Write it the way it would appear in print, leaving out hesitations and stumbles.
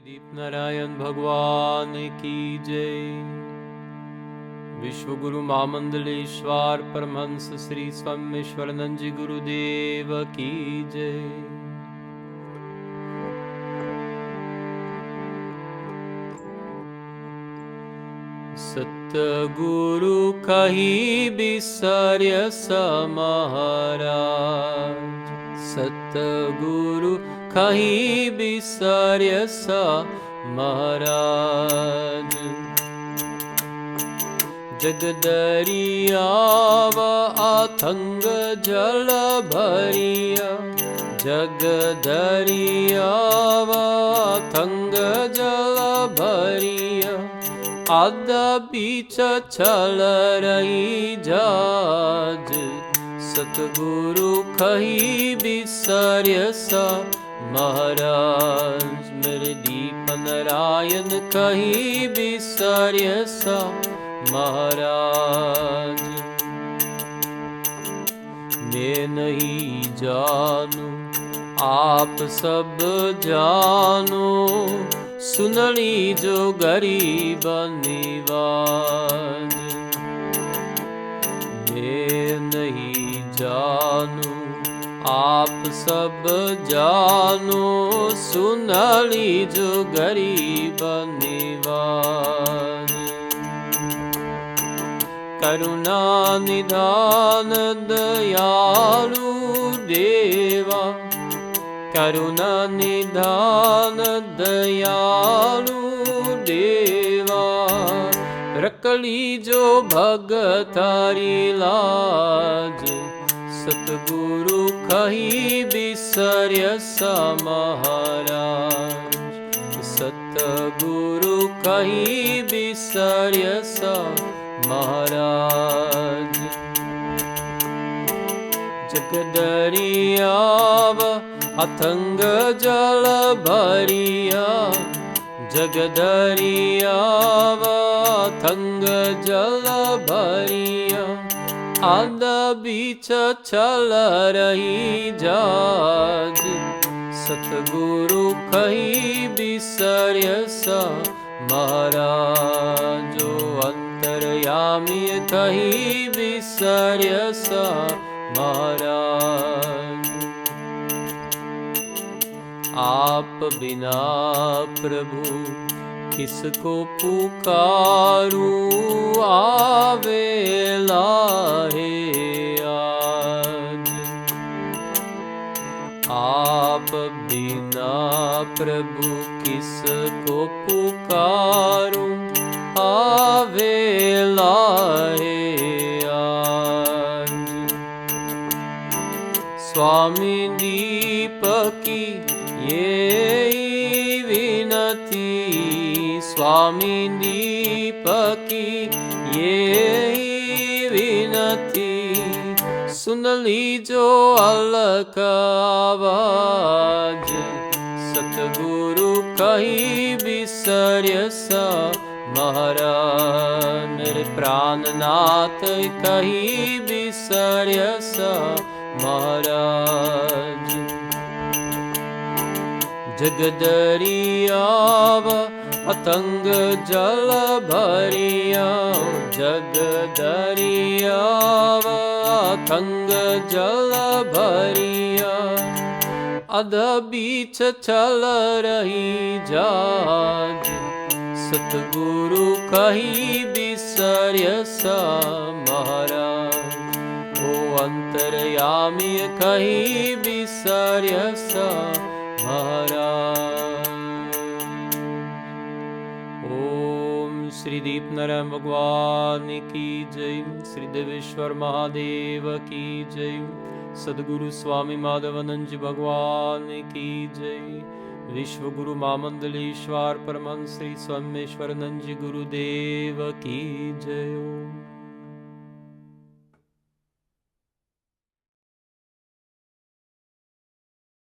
दीप नारायण भगवान की जय। विश्व गुरु महामंडलेश्वर परमहंस श्री स्वामीश्वरानंद जी गुरुदेव की जय। सतगुरु कही बिसर्य महाराज, सतगुरु कही बिसर्य महाराज। जगदरियाव अथंग जल भरिया, जगदरियाव अथंग जल भरिया। आधा बीच चल रही जाज, सतगुरु कही बिसर्य महाराज। मेरे दीप नारायण कही बिसर्य महाराज। मैं नहीं जानू आप सब जानो, सुनली जो गरीब निवाज। मैं नहीं जानू आप सब जानो, सुनली जो गरीब निवाज। करुणा निधान दयालु देवा, करुणा निधान दयालु देवा। रखली जो भगतारी लाज, सतगुरु कही बिसर्य महाराज। सतगुरु कही बिसर्य महाराज। जगदरियाव अथंग जल भरिया, जगदरियाव अथंग जल भरिया। आधा बीच चल रही जाज, सतगुरु कही बिसर्य महाराज। जो अंतर्यामी कही बिसर्य महाराज। आप बिना प्रभु किसको पुकारूं, आवेला है आज। आप बिना प्रभु किसको पुकारूं, आवेला है आज। स्वामी दीप की ये विनती, स्वामी दीप की ये विनती। सुन लीजो अलग आवाज, सतगुरु कही बिसर्य महाराज। मेरे प्राणनाथ कही बिसर्य महाराज। जगदरियाव अथंग जल भरिया, जगदरियाव अथंग जल भरिया। आधा बीच चल रही जाज, सतगुरु कही बिसर्य महाराज। ओ अंतर्यामी कही बिसर्य महाराज। ओम श्री दीप नारायण भगवान की जय। श्री देवेश्वर महादेव की जय। सद्गुरु स्वामी माधवानंद जी भगवान की जय। विश्व गुरु महामंडलेश्वर परमहंस श्री स्वामीश्वरानंद जी गुरुदेव की जय।